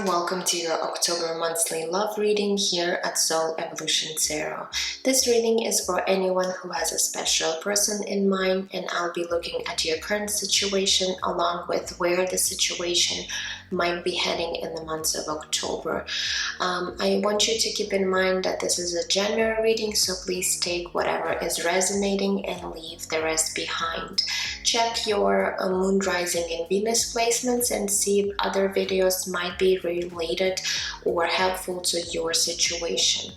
welcome to your October monthly love reading here at Soul Evolution Tarot. This reading is for anyone who has a special person in mind, and I'll be looking at your current situation along with where the situation might be heading in the months of October. I want you to keep in mind that this is a general reading, so please take whatever is resonating and leave the rest behind. Check your moon, rising, and Venus placements and see if other videos might be related or helpful to your situation.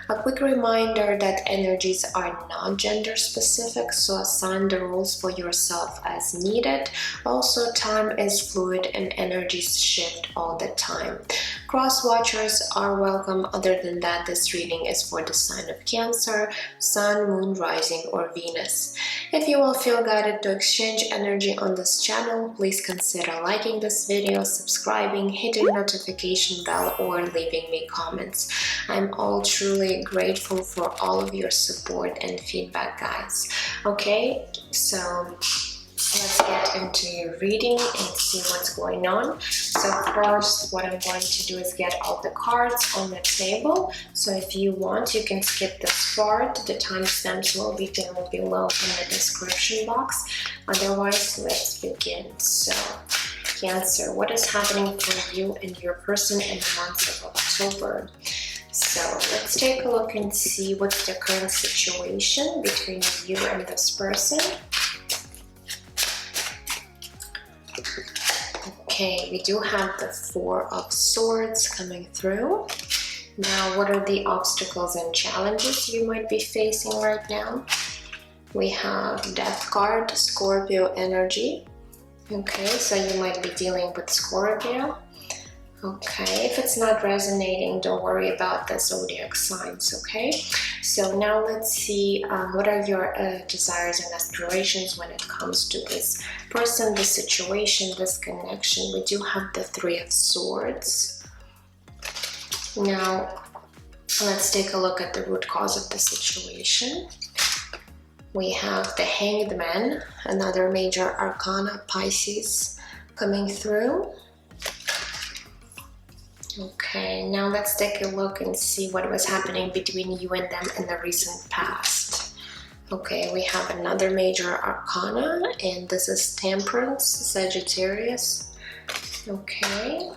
A quick reminder that energies are not gender specific, so assign the rules for yourself as needed. Also, time is fluid and energies shift all the time. Cross watchers are welcome. Other than that, this reading is for the sign of Cancer, Sun, Moon, Rising, or Venus. If you will feel guided to exchange energy on this channel, please consider liking this video, subscribing, hitting notification bell, or leaving me comments. I'm all truly grateful for all of your support and feedback, guys. Okay, so let's get into your reading and see what's going on. So first, what I'm going to do is get all the cards on the table. So if you want, you can skip this part. The timestamps will be down below in the description box. Otherwise, let's begin. So Cancer, what is happening for you and your person in the month of October? So let's take a look and see what's the current situation between you and this person. Okay, we do have the Four of Swords coming through. Now, what are the obstacles and challenges you might be facing right now? We have Death card, Scorpio energy. Okay, so you might be dealing with Scorpio. Okay, if it's not resonating, don't worry about the zodiac signs, okay? So now let's see what are your desires and aspirations when it comes to this person, this situation, this connection. We do have the Three of Swords. Now, let's take a look at the root cause of the situation. We have the Hanged Man, another major arcana, Pisces, coming through. Okay, now let's take a look and see what was happening between you and them in the recent past. Okay, we have another major arcana, and this is Temperance, Sagittarius. Okay.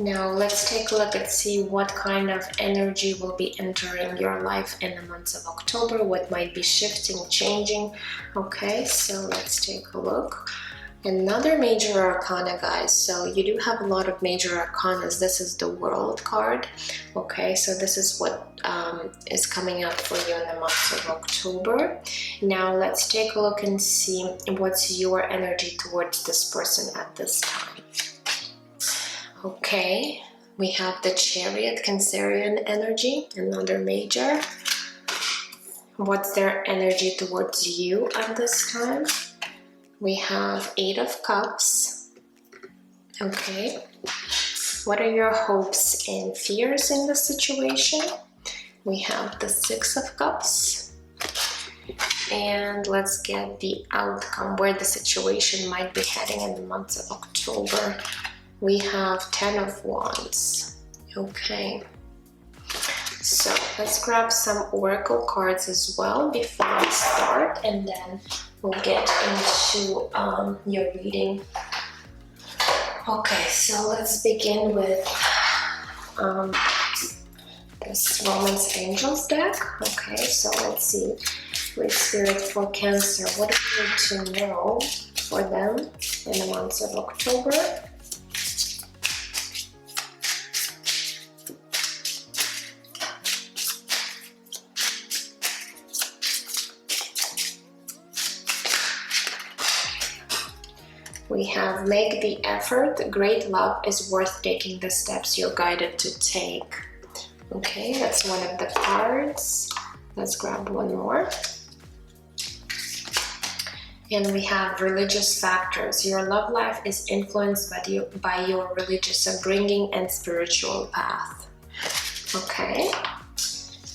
Now let's take a look and see what kind of energy will be entering your life in the months of October, what might be shifting, changing. Okay, so let's take a look. Another major arcana, guys. So you do have a lot of major arcanas. This is the World card. Okay, so this is what is coming up for you in the month of October. Now let's take a look and see what's your energy towards this person at this time. Okay, we have the Chariot, Cancerian energy, another major. What's their energy towards you at this time? We have Eight of Cups. Okay. What are your hopes and fears in this situation? We have the Six of Cups. And let's get the outcome, where the situation might be heading in the month of October. We have Ten of Wands. Okay. So let's grab some oracle cards as well before we start, and then we'll get into your reading. Okay, so let's begin with this Romance Angels deck. Okay, so let's see. With Spirit for Cancer, what do you need to know for them in the months of October? We have Make the Effort. Great love is worth taking the steps you're guided to take. Okay, that's one of the cards. Let's grab one more. And we have Religious Factors. Your love life is influenced by your religious upbringing and spiritual path. Okay,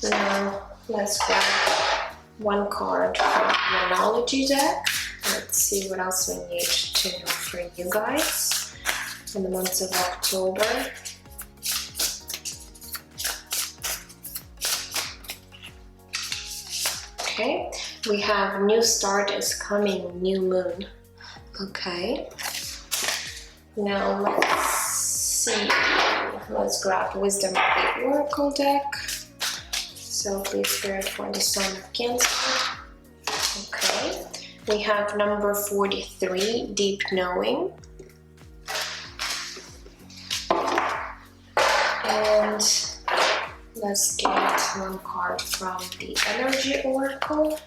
now let's grab one card from the Numerology deck. Let's see what else we need to know for you guys. in the month of October. Okay, we have new start is coming, new moon. Okay, now let's see. Let's grab wisdom of the oracle deck. So please spirit for the sign of Cancer. Okay, we have number 43, deep knowing. And let's get one card from the energy oracle.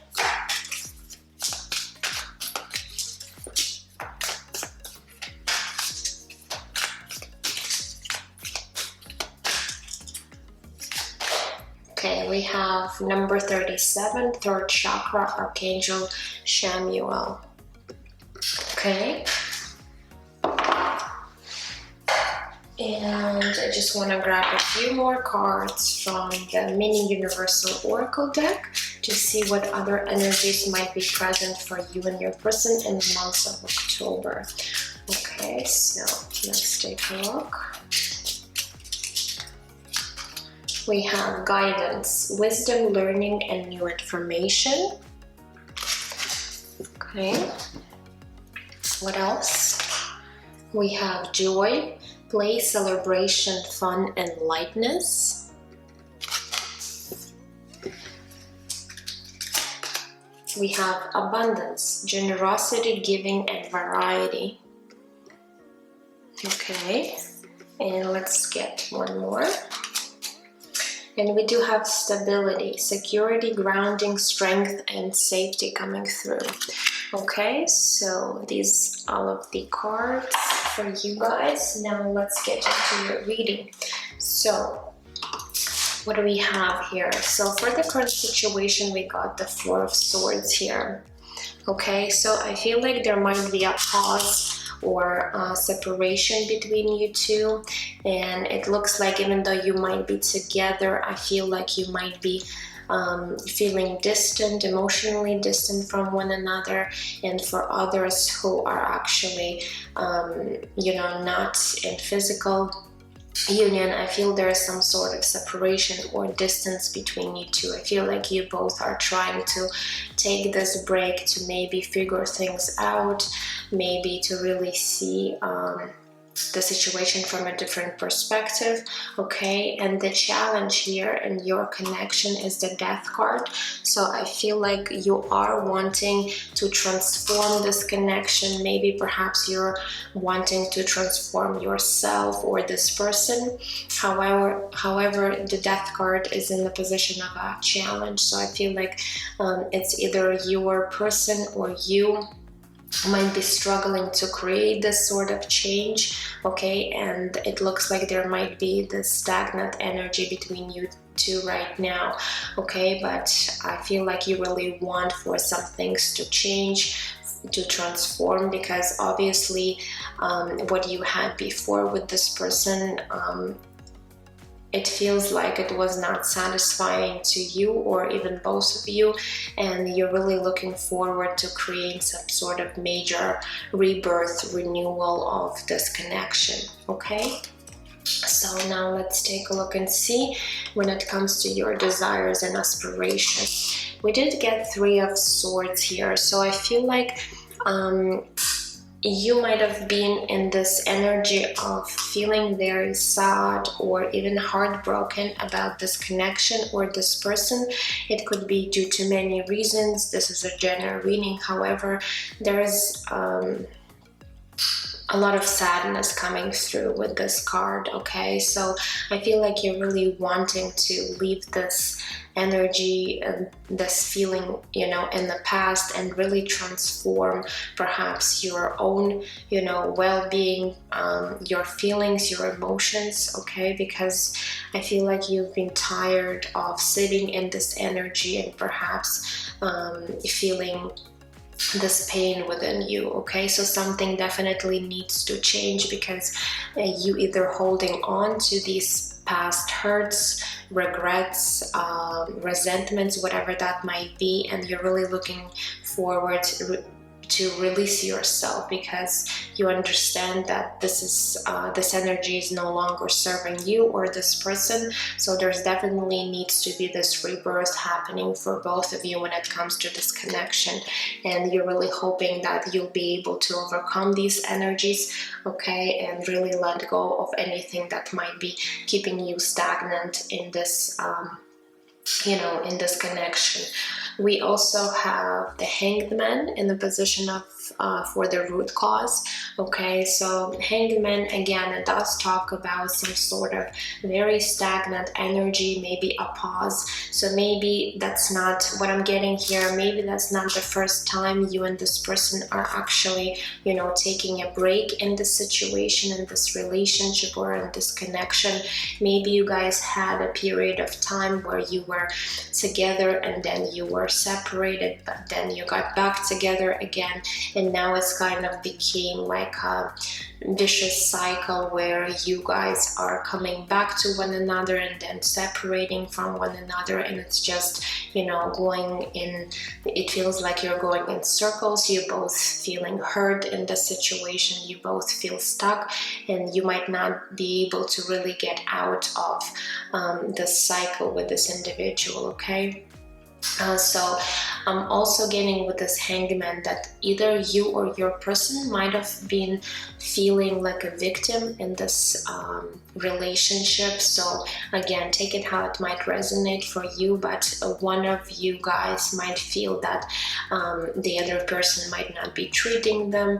Okay, we have number 37, third chakra, Archangel Chamuel. Okay. And I just want to grab a few more cards from the mini universal oracle deck to see what other energies might be present for you and your person in the month of October. Okay, so let's take a look. We have guidance, wisdom, learning, and new information. Okay. What else? We have joy, play, celebration, fun, and lightness. We have abundance, generosity, giving, and variety. Okay. And let's get one more. And we do have stability, security, grounding, strength, and safety coming through. Okay, so these all of the cards for you guys. Now let's get into your reading. So what do we have here? So for the current situation, we got the Four of Swords here. Okay, so I feel like there might be a pause or separation between you two, and it looks like even though you might be together, I feel like you might be feeling distant, emotionally distant from one another. And for others who are actually not in physical union, I feel there is some sort of separation or distance between you two. I feel like you both are trying to take this break to maybe figure things out, maybe to really see the situation from a different perspective. Okay, and the challenge here in your connection is the Death card. So I feel like you are wanting to transform this connection. Maybe perhaps you're wanting to transform yourself or this person. However, the Death card is in the position of a challenge. So I feel like it's either your person or you might be struggling to create this sort of change. Okay, and it looks like there might be this stagnant energy between you two right now. Okay, but I feel like you really want for some things to change, to transform, because obviously what you had before with this person, it feels like it was not satisfying to you or even both of you, and you're really looking forward to creating some sort of major rebirth, renewal of this connection. Okay, so now let's take a look and see when it comes to your desires and aspirations. We did get Three of Swords here, so I feel like you might have been in this energy of feeling very sad or even heartbroken about this connection or this person. It could be due to many reasons. This is a general reading. However, there is a lot of sadness coming through with this card. Okay, so I feel like you're really wanting to leave this energy and this feeling, in the past, and really transform perhaps your own, well-being, your feelings, your emotions. Okay, because I feel like you've been tired of sitting in this energy and perhaps feeling this pain within you. Okay, so something definitely needs to change, because you either holding on to these past hurts, regrets, resentments, whatever that might be, and you're really looking forward to release yourself, because you understand that this energy is no longer serving you or this person. So there's definitely needs to be this rebirth happening for both of you when it comes to this connection, and you're really hoping that you'll be able to overcome these energies, okay, and really let go of anything that might be keeping you stagnant in this in this connection. We also have the Hanged Man in the position of for the root cause. Okay, so Hanged Man, again, it does talk about some sort of very stagnant energy, maybe a pause. So maybe that's not what I'm getting here. Maybe that's not the first time you and this person are actually, taking a break in this situation, in this relationship, or in this connection. Maybe you guys had a period of time where you were together and then you were separated, but then you got back together again, and now it's kind of became like a vicious cycle where you guys are coming back to one another and then separating from one another, and it's just going in, it feels like you're going in circles. You both feeling hurt in the situation, you both feel stuck, and you might not be able to really get out of this cycle with this individual. Okay, so I'm also getting with this Hangman that either you or your person might have been feeling like a victim in this relationship. So again, take it how it might resonate for you, but one of you guys might feel that the other person might not be treating them,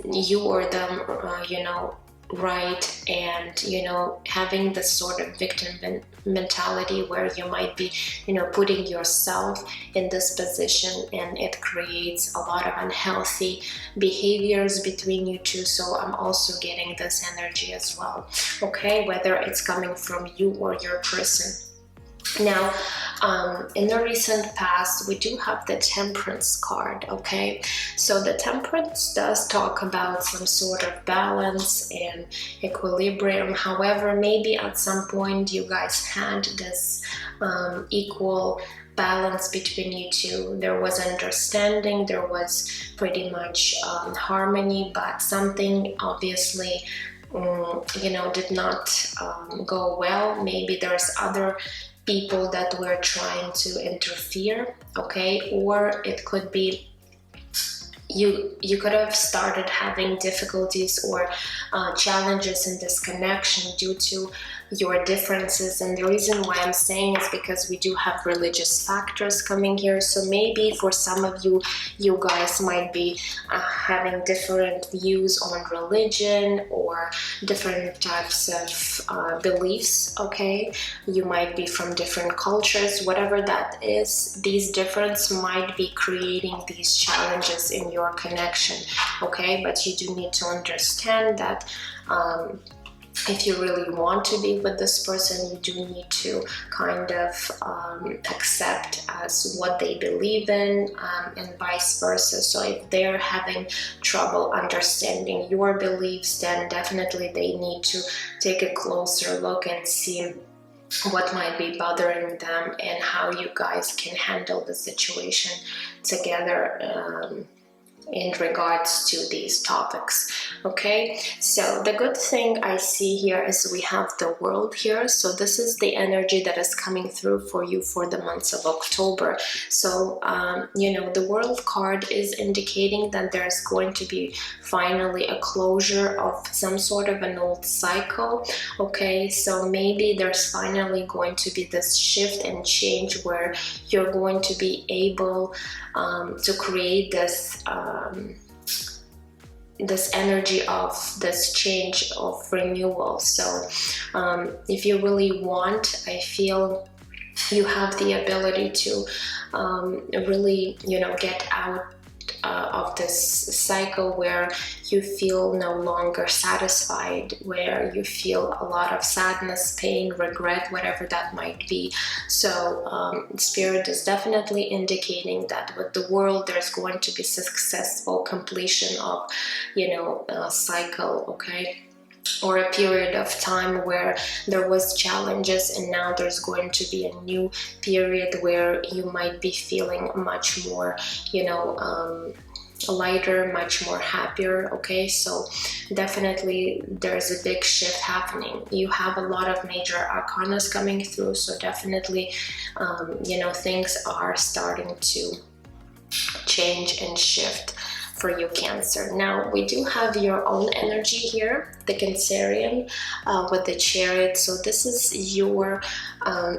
you or them, right, and having this sort of victim mentality where you might be putting yourself in this position, and it creates a lot of unhealthy behaviors between you two. So I'm also getting this energy as well, okay, whether it's coming from you or your person. Now, in the recent past, we do have the Temperance card, okay? So the Temperance does talk about some sort of balance and equilibrium. However, maybe at some point you guys had this equal balance between you two. There was understanding, there was pretty much harmony, but something obviously did not go well. Maybe there's other people that were trying to interfere, okay, or it could be you could have started having difficulties or challenges in this connection due to your differences. And the reason why I'm saying is because we do have religious factors coming here. So maybe for some of you, you guys might be having different views on religion or different types of beliefs, okay? You might be from different cultures, whatever that is. These differences might be creating these challenges in your connection, okay? But you do need to understand that if you really want to be with this person, you do need to kind of accept as what they believe in, and vice versa. So if they're having trouble understanding your beliefs, then definitely they need to take a closer look and see what might be bothering them and how you guys can handle the situation together in regards to these topics, okay? So the good thing I see here is we have the World here. So this is the energy that is coming through for you for the months of October. So the World card is indicating that there's going to be finally a closure of some sort of an old cycle, okay? So maybe there's finally going to be this shift and change where you're going to be able to create this this energy of this change of renewal. So if you really want, I feel you have the ability to really get out of this cycle where you feel no longer satisfied, where you feel a lot of sadness, pain, regret, whatever that might be. So Spirit is definitely indicating that with the World there's going to be successful completion of a cycle, okay, or a period of time where there was challenges, and now there's going to be a new period where you might be feeling much more lighter, much more happier. Okay, so definitely there's a big shift happening. You have a lot of major arcanas coming through, so definitely things are starting to change and shift for you, Cancer. Now we do have your own energy here, the Cancerian, with the Chariot. So this is your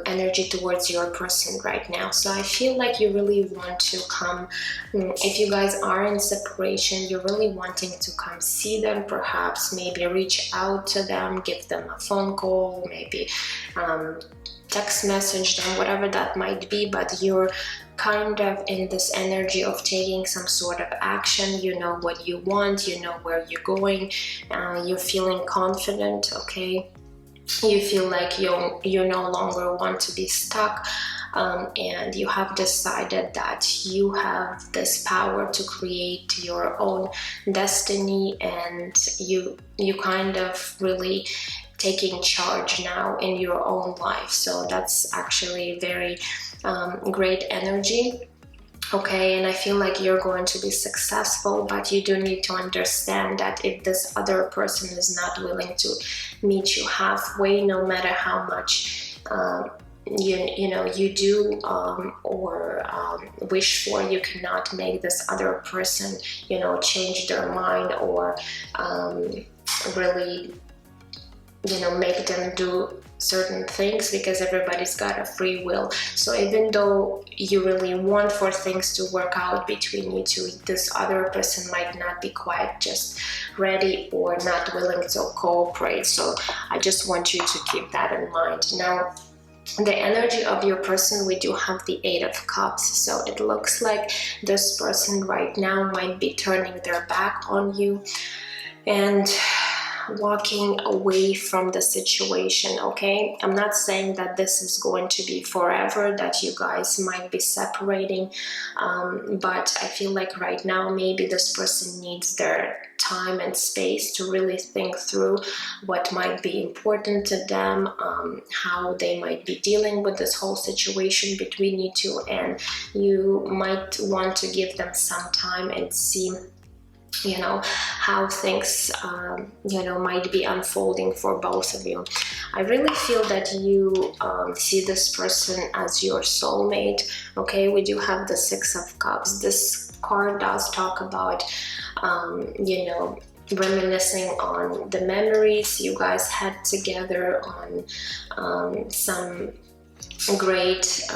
energy towards your person right now. So I feel like you really want to come, if you guys are in separation, you're really wanting to come see them, perhaps maybe reach out to them, give them a phone call, maybe text message them, whatever that might be, but you're kind of in this energy of taking some sort of action. You know what you want, you know where you're going, you're feeling confident. Okay, you feel like you no longer want to be stuck, and you have decided that you have this power to create your own destiny, and you kind of really taking charge now in your own life. So that's actually very great energy. Okay, and I feel like you're going to be successful, but you do need to understand that if this other person is not willing to meet you halfway, no matter how much you do or wish for, you cannot make this other person change their mind or really make them do certain things, because everybody's got a free will. So even though you really want for things to work out between you two, this other person might not be quite just ready or not willing to cooperate. So I just want you to keep that in mind. Now, the energy of your person, we do have the Eight of Cups. So it looks like this person right now might be turning their back on you and walking away from the situation. Okay, I'm not saying that this is going to be forever, that you guys might be separating, but I feel like right now maybe this person needs their time and space to really think through what might be important to them, how they might be dealing with this whole situation between you two, and you might want to give them some time and see how things might be unfolding for both of you. I really feel that you see this person as your soulmate. Okay, we do have the Six of Cups. This card does talk about reminiscing on the memories you guys had together, on some great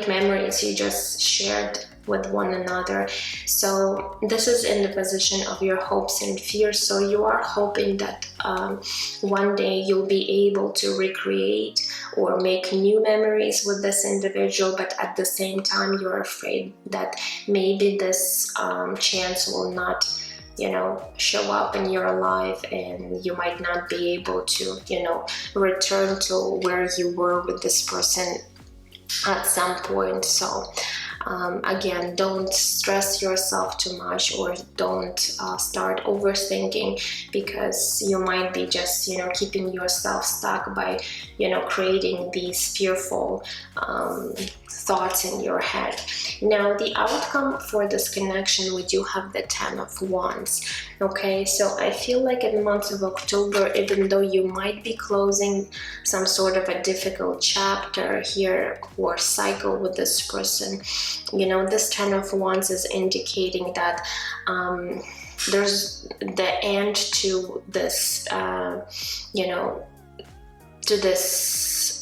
memories you just shared with one another. So this is in the position of your hopes and fears. So you are hoping that one day you'll be able to recreate or make new memories with this individual, but at the same time you're afraid that maybe this chance will not show up in your life, and you might not be able to return to where you were with this person at some point. So again, don't stress yourself too much, or don't start overthinking, because you might be just keeping yourself stuck by creating these fearful thoughts in your head. Now, the outcome for this connection, we do have the Ten of Wands. Okay, so I feel like in the month of October, even though you might be closing some sort of a difficult chapter here or cycle with this person, this Ten of Wands is indicating that there's the end to this, to this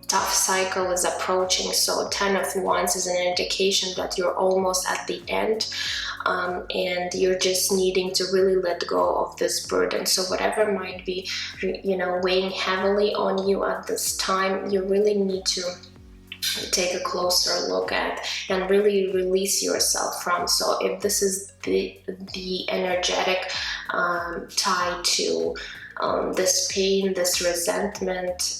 tough cycle is approaching. So Ten of Wands is an indication that you're almost at the end, and you're just needing to really let go of this burden. So whatever might be weighing heavily on you at this time, you really need to take a closer look at and really release yourself from. So if this is the energetic tied to this pain, this resentment,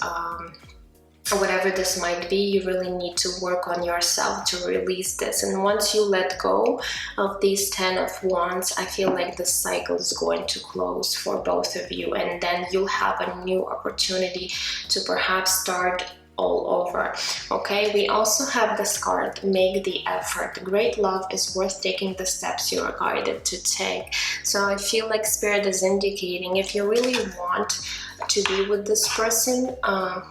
whatever this might be, you really need to work on yourself to release this. And once you let go of these Ten of Wands, I feel like the cycle is going to close for both of you, and then you'll have a new opportunity to perhaps start all over. Okay, we also have this card, make the effort. Great love is worth taking the steps you are guided to take. So I feel like Spirit is indicating if you really want to be with this person,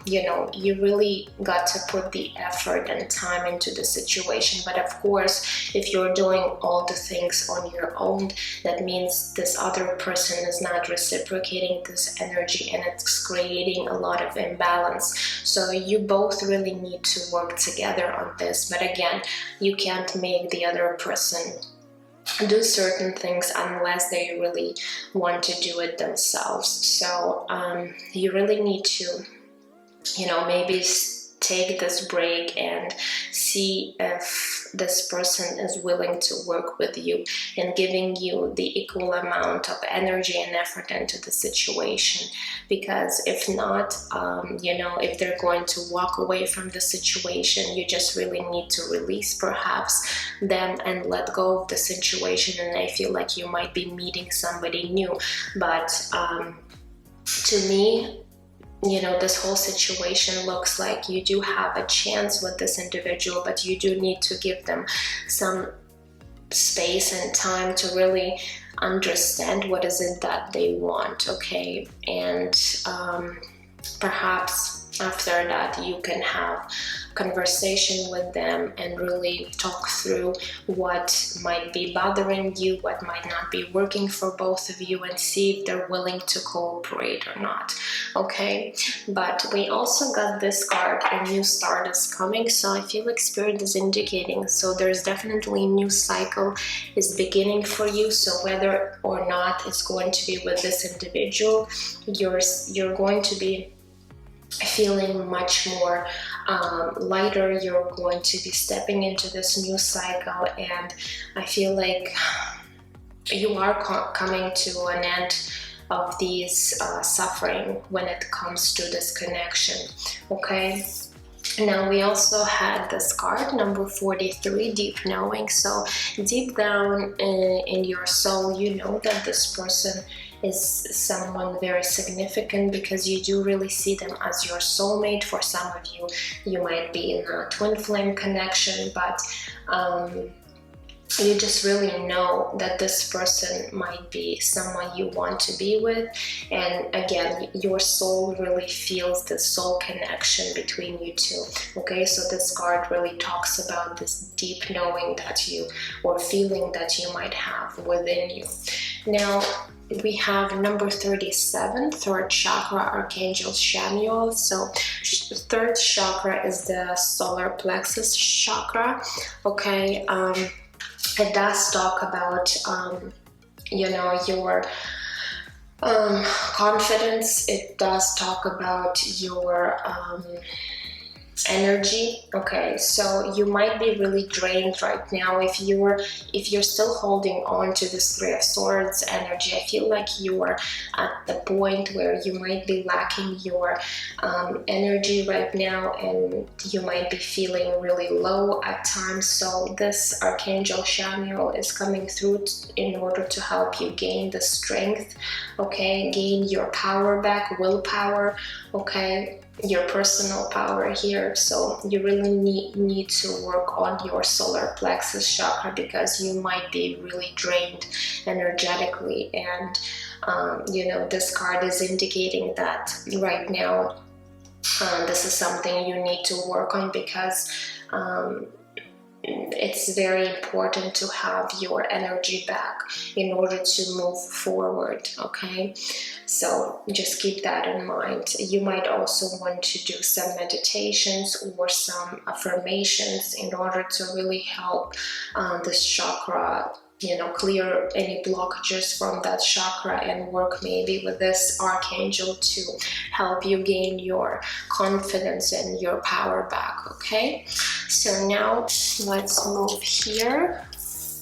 you really got to put the effort and time into the situation. But of course, if you're doing all the things on your own, that means this other person is not reciprocating this energy, and it's creating a lot of imbalance. So you both really need to work together on this. But again, you can't make the other person do certain things unless they really want to do it themselves. So you really need to, maybe take this break and see if this person is willing to work with you and giving you the equal amount of energy and effort into the situation. Because if not, if they're going to walk away from the situation, you just really need to release perhaps them and let go of the situation. And I feel like you might be meeting somebody new. But to me, this whole situation looks like you do have a chance with this individual, but you do need to give them some space and time to really understand what is it that they want, okay? And perhaps after that you can have conversation with them and really talk through what might be bothering you, what might not be working for both of you, and see if they're willing to cooperate or not, okay? But we also got this card, a new start is coming. So I feel like Spirit is indicating, so there's definitely a new cycle is beginning for you. So whether or not it's going to be with this individual, you're going to be feeling much more lighter. You're going to be stepping into this new cycle, and I feel like you are coming to an end of these suffering when it comes to this connection, okay? Now we also had this card, number 43, deep knowing. So deep down in your soul, you know that this person is someone very significant, because you do really see them as your soulmate. For some of you, you might be in a twin flame connection, but you just really know that this person might be someone you want to be with. And again, your soul really feels the soul connection between you two, okay? So this card really talks about this deep knowing that you, or feeling that you might have within you. Now we have number 37, third chakra, Archangel Samuel. So third chakra is the solar plexus chakra, okay? It does talk about, your confidence. It does talk about your energy, okay? So you might be really drained right now. If you're still holding on to this Three of Swords energy, I feel like you are at the point where you might be lacking your energy right now, and you might be feeling really low at times. So this Archangel Samuel is coming through in order to help you gain the strength, okay? Gain your power back, willpower, okay? Your personal power here. So you really need to work on your solar plexus chakra, because you might be really drained energetically. And this card is indicating that right now this is something you need to work on, because it's very important to have your energy back in order to move forward, okay? So just keep that in mind. You might also want to do some meditations or some affirmations in order to really help this chakra, clear any blockages from that chakra, and work maybe with this archangel to help you gain your confidence and your power back, okay? So now let's move here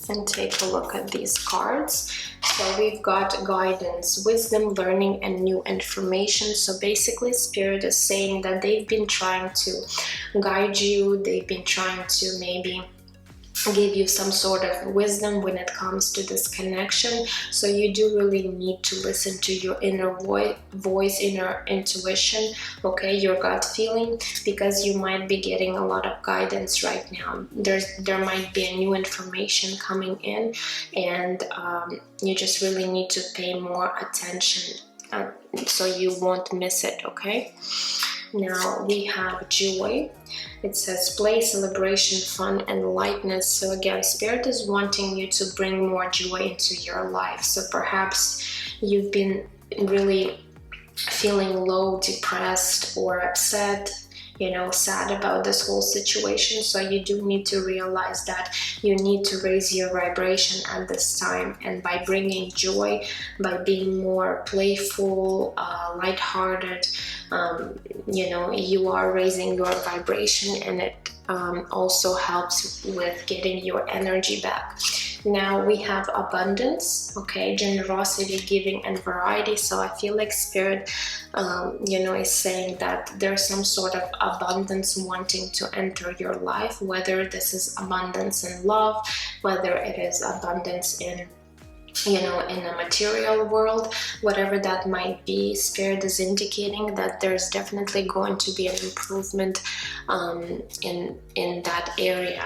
and take a look at these cards. So we've got guidance, wisdom, learning, and new information. So basically, Spirit is saying that they've been trying to guide you. They've been trying to maybe give you some sort of wisdom when it comes to this connection. So you do really need to listen to your inner voice, inner intuition, okay, your gut feeling, because you might be getting a lot of guidance right now. There might be a new information coming in, and you just really need to pay more attention so you won't miss it, okay? Now we have joy. It says play, celebration, fun, and lightness. So again, Spirit is wanting you to bring more joy into your life. So perhaps you've been really feeling low, depressed, or upset, sad about this whole situation. So you do need to realize that you need to raise your vibration at this time, and by bringing joy, by being more playful, lighthearted, you are raising your vibration, and it also helps with getting your energy back. Now we have abundance, okay, generosity, giving, and variety. So I feel like Spirit, is saying that there's some sort of abundance wanting to enter your life, whether this is abundance in love, whether it is abundance in the material world, whatever that might be. Spirit is indicating that there's definitely going to be an improvement in that area,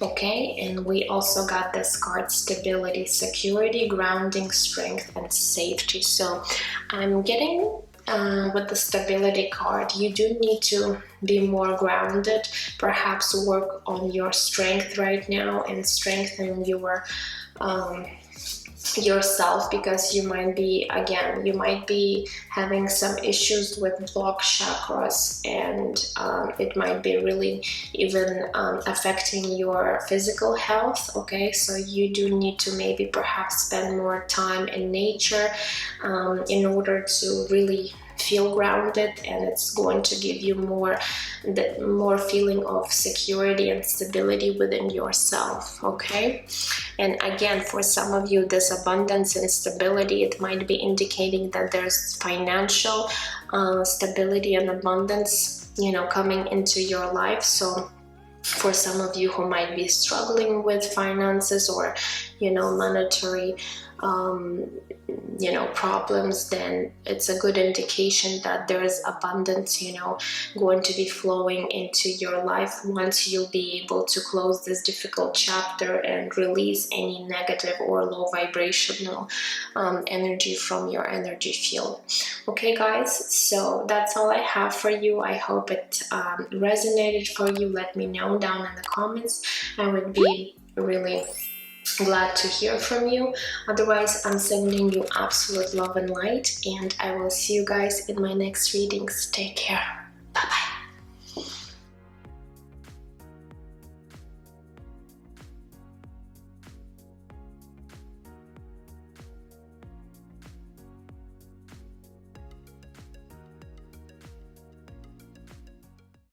okay? And we also got this card, stability, security, grounding, strength, and safety. So I'm getting with the stability card, you do need to be more grounded, perhaps work on your strength right now and strengthen yourself, because you might be having some issues with blocked chakras, and it might be really even affecting your physical health, okay? So you do need to maybe perhaps spend more time in nature in order to really feel grounded, and it's going to give you more feeling of security and stability within yourself, okay? And again, for some of you, this abundance and stability, it might be indicating that there's financial stability and abundance, coming into your life. So for some of you who might be struggling with finances or monetary problems, then it's a good indication that there is abundance going to be flowing into your life once you'll be able to close this difficult chapter and release any negative or low vibrational energy from your energy field. Okay guys, so that's all I have for you. I hope it resonated for you. Let me know down in the comments. I would be really glad to hear from you. Otherwise, I'm sending you absolute love and light, and I will see you guys in my next readings. Take care.